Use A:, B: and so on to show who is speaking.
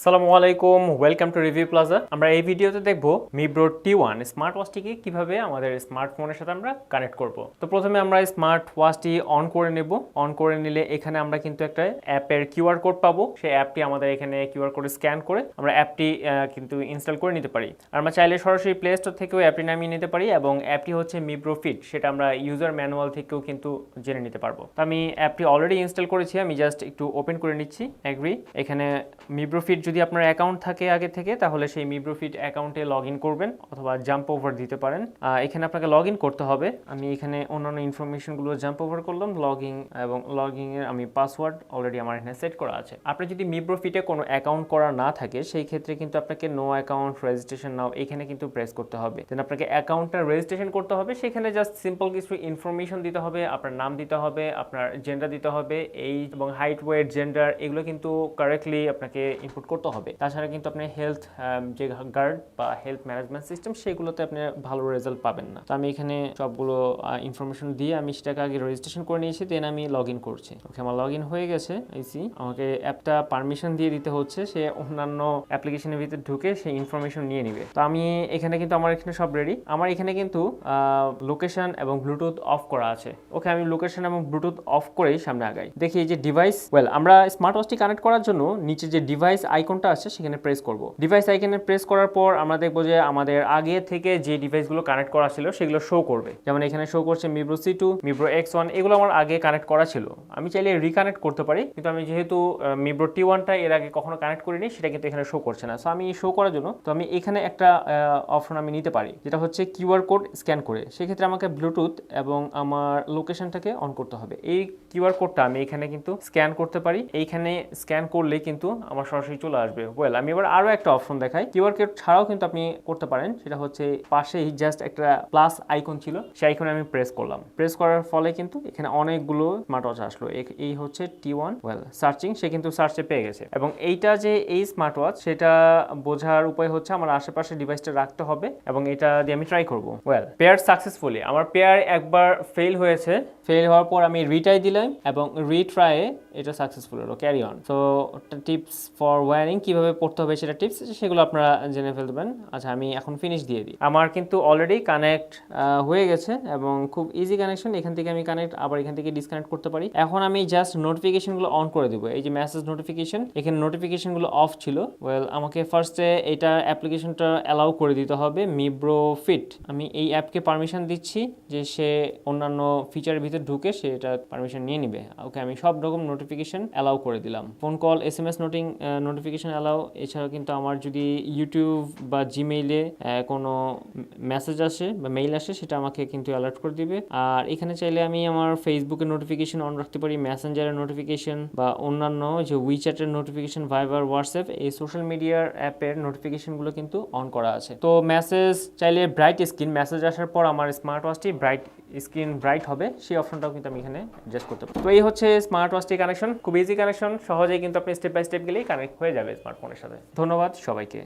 A: আসসালামু আলাইকুম, welcome to review plaza. আমরা এই ভিডিওতে দেখব মিব্রো T1 স্মার্ট ওয়াচটিকে কিভাবে আমাদের স্মার্টফোনের সাথে আমরা কানেক্ট করব। তো প্রথমে আমরা স্মার্ট ওয়াচটি অন করে নেব। অন করে নিলে এখানে আমরা কিন্তু একটা অ্যাপের কিউআর কোড পাবো। সেই অ্যাপটি আমাদের এখানে কিউআর কোড স্ক্যান করে আমরা অ্যাপটি কিন্তু ইনস্টল করে নিতে পারি। আর আমরা চাইলে সরাসরি প্লে স্টোর থেকেও অ্যাপটি নামিয়ে নিতে পারি এবং অ্যাপটি হচ্ছে মিব্রো ফিট, সেটা আমরা ইউজার ম্যানুয়াল থেকেও কিন্তু জেনে নিতে পারবো। তো আমি অ্যাপটি অলরেডি ইনস্টল করেছি, আমি জাস্ট একটু ওপেন করে নিচ্ছি। এগ্রি। এখানে মিব্রো ফিট যদি আপনার অ্যাকাউন্ট থাকে আগে থেকে, তাহলে সেই মিব্রো ফিট অ্যাকাউন্টে লগ ইন করবেন অথবা জাম্প ওভার দিতে পারেন। এখানে আপনাকে লগ ইন করতে হবে। আমি এখানে অন্যান্য ইনফরমেশনগুলো জাম্প ওভার করলাম। লগ ইনের আমি পাসওয়ার্ড অলরেডি আমার এখানে সেট করা আছে। আপনি যদি মিব্রো ফিটে কোনো অ্যাকাউন্ট করা না থাকে, সেই ক্ষেত্রে কিন্তু আপনাকে নো অ্যাকাউন্ট রেজিস্ট্রেশন নাও এখানে কিন্তু প্রেস করতে হবে। দেন আপনাকে অ্যাকাউন্টটা রেজিস্ট্রেশন করতে হবে। সেখানে জাস্ট সিম্পল কিছু ইনফরমেশন দিতে হবে, আপনার নাম দিতে হবে, আপনার জেন্ডার দিতে হবে, এইজ এবং হাইট, ওয়েট, জেন্ডার এগুলো কিন্তু কারেক্টলি আপনাকে ইনপুট করতে হবে। তাছাড়া কিন্তু আপনি হেলথ যে গার্ড বা হেলথ ম্যানেজমেন্ট সিস্টেম, সেগুলোতে আপনি ভালো রেজাল্ট পাবেন না। তো আমি এখানে সবগুলো ইনফরমেশন দিয়ে আমি সেটাকে আগে রেজিস্ট্রেশন করে নিয়েছি, দেন আমি লগ ইন করছি। ওকে, আমার লগ ইন হয়ে গেছে। আইসি আমাকে অ্যাপটা পারমিশন দিয়ে দিতে হচ্ছে, সে অন্যান্য অ্যাপ্লিকেশনের ভিতরে ঢুকে সেই ইনফরমেশন নিয়ে নিবে। তো আমি এখানে কিন্তু আমার এখানে সব রেডি। আমার এখানে কিন্তু লোকেশন এবং ব্লুটুথ অফ করা আছে। ওকে, আমি লোকেশন এবং ব্লুটুথ অফ করেই সামনে আগাই। দেখি এই যে ডিভাইস, আমরা স্মার্ট ওয়াচটি কানেক্ট করার জন্য নিচে যে ডিভাইস আইকনটা আছে সেখানে প্রেস করব। ডিভাইস আইকনে প্রেস করার পর আমরা দেখব যে আমাদের আগে থেকে যে ডিভাইসগুলো কানেক্ট করা ছিল সেগুলো শো করবে। যেমন এখানে শো করছে মিব্রো C2, মিব্রো X1, এগুলো আমার আগে কানেক্ট করা ছিল। আমি চাইলে রিকানেক্ট করতে পারি, কিন্তু আমি যেহেতু মিব্রো T1টা এর আগে কখনো কানেক্ট করিনি, সেটা কিন্তু এখানে শো করছে না। সো আমি শো করার জন্য তো আমি এখানে একটা অপশন আমি নিতে পারি, যেটা হচ্ছে কিউআর কোড স্ক্যান করে। সেক্ষেত্রে আমাকে ব্লুটুথ এবং আমার লোকেশনটাকে অন করতে হবে। এই কিউআর কোডটা আমি এখানে কিন্তু স্ক্যান করতে পারি। এইখানে স্ক্যান করলে কিন্তু আমার সরাসরি চলে আসবে। আমি এবার আরো একটা অপশন দেখাই। কিউআর কোড ছাড়াও কিন্তু আপনি করতে পারেন। সেটা হচ্ছে পাশেই জাস্ট একটা প্লাস আইকন ছিল, সেই আইকনে আমি প্রেস করলাম। প্রেস করার ফলে কিন্তু এখানে অনেকগুলো স্মার্ট ওয়াচ আসলো। এই হচ্ছে T1 সার্চিং, সে কিন্তু সার্চে পেয়ে গেছে। এবং এইটা যে এই স্মার্ট ওয়াচ, সেটা বোঝার উপায় হচ্ছে আমার আশেপাশে ডিভাইসটা রাখতে হবে এবং এটা দিয়ে আমি ট্রাই করব। পেয়ার সাকসেসফুলি, আমার পেয়ার একবার ফেল হয়েছে। ফেল হওয়ার পর আমি রিট্রাই দিলাম এবং রিট্রাইয়ে এটা সাকসেসফুল হলো। Carry on. So tips for wiring, কিভাবে পড়তে হবে সেটা টিপস, সেগুলো আপনারা জেনে ফেলবেন। আচ্ছা, আমি এখন ফিনিশ দিয়ে দিই। আমার কিন্তু অলরেডি কানেক্ট হয়ে গেছে এবং খুব ইজি কানেকশন। এখান থেকে আমি কানেক্ট, আবার এখান থেকে ডিসকানেক্ট করতে পারি। এখন আমি জাস্ট নোটিফিকেশনগুলো অন করে দেবো। এই যে মেসেজ নোটিফিকেশন, এখানে নোটিফিকেশনগুলো অফ ছিল। আমাকে ফার্স্টে এটা অ্যাপ্লিকেশনটা অ্যালাউ করে দিতে হবে, মিব্রো ফিট। আমি এই অ্যাপকে পারমিশন দিচ্ছি যে সে অন্যান্য ফিচারের ভিতরে ঢুকে সে এটা পারমিশন নিয়ে নিবে। ওকে, আমি সব রকম নোটিফিকেশন অ্যালাউ করে দিলাম। Phone call, SMS notification allow. এছাড়াও কিন্তু আমার যদি ইউটিউব বা জিমেইলে কোনো মেসেজ আসে বা মেইল আসে, সেটা আমাকে কিন্তু অ্যালার্ট করে দিবে। আর এখানে চাইলে আমি আমার ফেসবুকের নোটিফিকেশন অন রাখতে পারি, মেসেঞ্জারের নোটিফিকেশন বা অন্যান্য যে উইচ্যাটের নোটিফিকেশন, ভাইবার, হোয়াটসঅ্যাপ, এই সোশ্যাল মিডিয়ার অ্যাপের নোটিফিকেশনগুলো কিন্তু অন করা আছে। তো মেসেজ চাইলে ব্রাইট স্ক্রিন, মেসেজ আসার পর আমার স্মার্ট ওয়াচটি ব্রাইট হবে, সেই অপশনটাও কিন্তু আমি এখানে অ্যাডজাস্ট করতে পারি। তো এই হচ্ছে স্মার্ট ওয়াচটি কানেকশন। খুব ইজি কানেকশন, সহজেই কিন্তু আপনি স্টেপ বাই স্টেপ গেলেই কানেক্ট হয়ে যাবে স্মার্টফোনের সাথে। ধন্যবাদ সবাইকে।